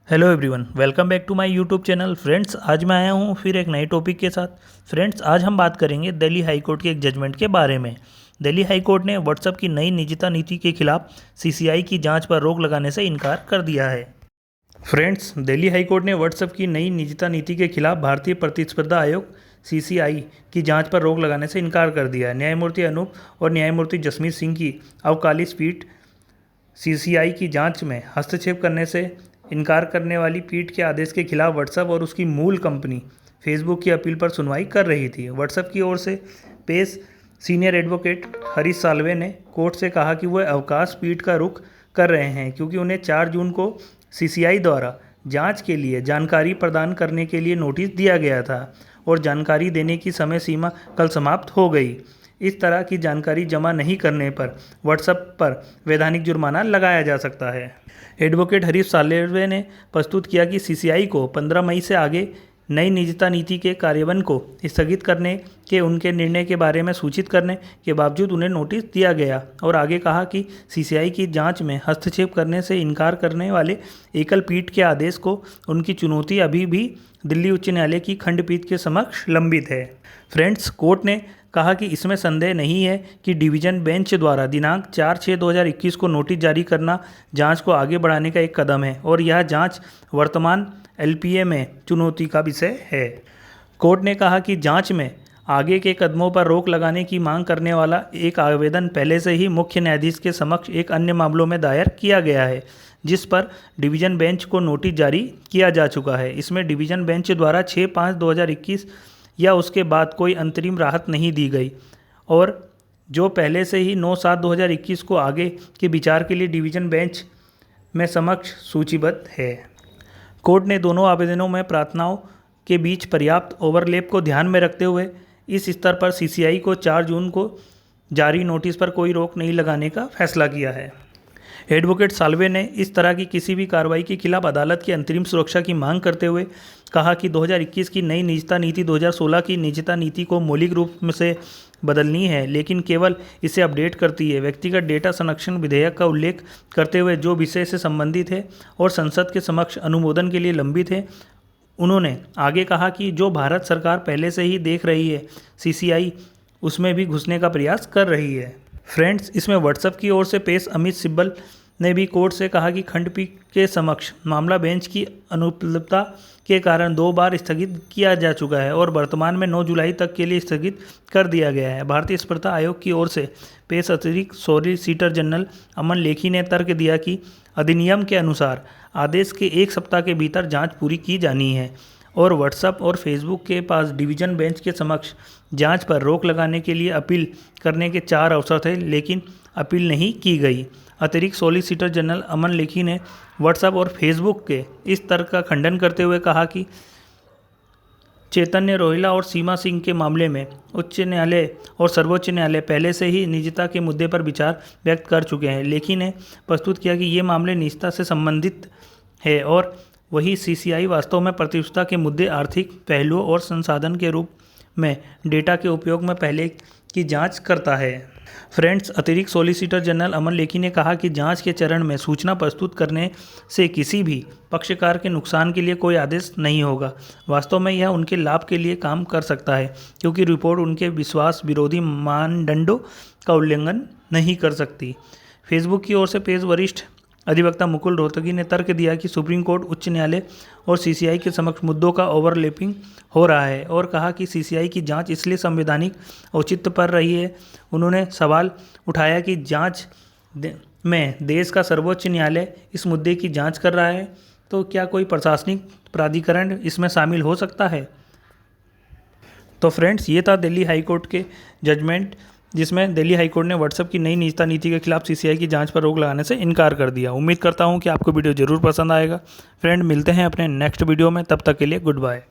Hello everyone, welcome back to my YouTube channel. Friends, आज मैं आया हूँ फिर एक नए टॉपिक के साथ। फ्रेंड्स, आज हम बात करेंगे दिल्ली हाई कोर्ट के एक जजमेंट के बारे में। दिल्ली हाई कोर्ट ने व्हाट्सएप की नई निजता नीति के खिलाफ सीसीआई की जांच पर रोक लगाने से इनकार कर दिया है। फ्रेंड्स, दिल्ली हाई कोर्ट ने व्हाट्सएप की नई निजता नीति के खिलाफ भारतीय प्रतिस्पर्धा आयोग सीसीआई की जांच पर रोक लगाने से इनकार कर दिया है। न्यायमूर्ति अनूप और न्यायमूर्ति जसमीत सिंह की अवकालित पीठ सीसीआई की जांच में हस्तक्षेप करने से इनकार करने वाली पीठ के आदेश के खिलाफ व्हाट्सएप और उसकी मूल कंपनी फेसबुक की अपील पर सुनवाई कर रही थी। व्हाट्सएप की ओर से पेश सीनियर एडवोकेट हरीश साल्वे ने कोर्ट से कहा कि वह अवकाश पीठ का रुख कर रहे हैं क्योंकि उन्हें 4 जून को सीसीआई द्वारा जांच के लिए जानकारी प्रदान करने के लिए नोटिस दिया गया था और जानकारी देने की समय सीमा कल समाप्त हो गई। इस तरह की जानकारी जमा नहीं करने पर व्हाट्सएप पर वैधानिक जुर्माना लगाया जा सकता है। एडवोकेट हरीश साल्वे ने प्रस्तुत किया कि सीसीआई को 15 मई से आगे नई निजता नीति के कार्यान्वयन को स्थगित करने के उनके निर्णय के बारे में सूचित करने के बावजूद उन्हें नोटिस दिया गया और आगे कहा कि सीसीआई की जांच में हस्तक्षेप करने से इनकार करने वाले एकल पीठ के आदेश को उनकी चुनौती अभी भी दिल्ली उच्च न्यायालय की खंडपीठ के समक्ष लंबित है। फ्रेंड्स, कोर्ट ने कहा कि इसमें संदेह नहीं है कि डिवीजन बेंच द्वारा दिनांक 4/6/2021 को नोटिस जारी करना जांच को आगे बढ़ाने का एक कदम है और यह जांच वर्तमान एलपीए में चुनौती का विषय है। कोर्ट ने कहा कि जांच में आगे के कदमों पर रोक लगाने की मांग करने वाला एक आवेदन पहले से ही मुख्य न्यायाधीश के समक्ष एक अन्य मामलों में दायर किया गया है जिस पर डिवीजन बेंच को नोटिस जारी किया जा चुका है। इसमें डिवीजन बेंच द्वारा 6/5/2021 या उसके बाद कोई अंतरिम राहत नहीं दी गई और जो पहले से ही 9/7/2021 को आगे के विचार के लिए डिवीजन बेंच में समक्ष सूचीबद्ध है। कोर्ट ने दोनों आवेदनों में प्रार्थनाओं के बीच पर्याप्त ओवरलैप को ध्यान में रखते हुए इस स्तर पर सीसीआई को 4 जून को जारी नोटिस पर कोई रोक नहीं लगाने का फैसला किया है। एडवोकेट साल्वे ने इस तरह की किसी भी कार्रवाई के खिलाफ अदालत की अंतरिम सुरक्षा की मांग करते हुए कहा कि 2021 की नई निजता नीति 2016 की निजता नीति को मौलिक रूप से बदलनी है, लेकिन केवल इसे अपडेट करती है। व्यक्तिगत डेटा संरक्षण विधेयक का उल्लेख करते हुए जो विषय से संबंधित है और संसद के समक्ष अनुमोदन के लिए लंबित है, उन्होंने आगे कहा कि जो भारत सरकार पहले से ही देख रही है, सीसीआई उसमें भी घुसने का प्रयास कर रही है। फ्रेंड्स, इसमें व्हाट्सएप की ओर से पेश अमित सिब्बल ने भी कोर्ट से कहा कि खंडपीठ के समक्ष मामला बेंच की अनुपलब्धता के कारण 2 बार स्थगित किया जा चुका है और वर्तमान में 9 जुलाई तक के लिए स्थगित कर दिया गया है। भारतीय स्पर्धा आयोग की ओर से पेश अतिरिक्त सॉलिसिटर जनरल अमन लेखी ने तर्क दिया कि अधिनियम के अनुसार आदेश के 1 सप्ताह के भीतर जांच पूरी की जानी है और व्हाट्सएप और फेसबुक के पास डिवीजन बेंच के समक्ष जांच पर रोक लगाने के लिए अपील करने के 4 अवसर थे, लेकिन अपील नहीं की गई। अतिरिक्त सॉलिसिटर जनरल अमन लेखी ने व्हाट्सएप और फेसबुक के इस तर्क का खंडन करते हुए कहा कि चैतन्य रोहिला और सीमा सिंह के मामले में उच्च न्यायालय और सर्वोच्च न्यायालय पहले से ही निजता के मुद्दे पर विचार व्यक्त कर चुके हैं। लेखी ने प्रस्तुत किया कि ये मामले निजता से संबंधित है और वही सीसीआई वास्तव में प्रतिष्ठा के मुद्दे, आर्थिक पहलुओं और संसाधन के रूप में डेटा के उपयोग में पहले की जांच करता है। फ्रेंड्स, अतिरिक्त सॉलिसिटर जनरल अमन लेखी ने कहा कि जांच के चरण में सूचना प्रस्तुत करने से किसी भी पक्षकार के नुकसान के लिए कोई आदेश नहीं होगा। वास्तव में यह उनके लाभ के लिए काम कर सकता है क्योंकि रिपोर्ट उनके विश्वास विरोधी मानदंडों का उल्लंघन नहीं कर सकती। फेसबुक की ओर से पेश वरिष्ठ अधिवक्ता मुकुल रोहतगी ने तर्क दिया कि सुप्रीम कोर्ट, उच्च न्यायालय और सीसीआई के समक्ष मुद्दों का ओवरलैपिंग हो रहा है और कहा कि सीसीआई की जांच इसलिए संवैधानिक औचित्य पर रही है। उन्होंने सवाल उठाया कि जांच में देश का सर्वोच्च न्यायालय इस मुद्दे की जांच कर रहा है, तो क्या कोई प्रशासनिक प्राधिकरण इसमें शामिल हो सकता है? तो फ्रेंड्स, ये था दिल्ली हाई कोर्ट के जजमेंट जिसमें दिल्ली हाई कोर्ट ने व्हाट्सएप की नई निजता नीति के खिलाफ सीसीआई की जांच पर रोक लगाने से इनकार कर दिया। उम्मीद करता हूं कि आपको वीडियो ज़रूर पसंद आएगा। फ्रेंड, मिलते हैं अपने नेक्स्ट वीडियो में, तब तक के लिए गुड बाय।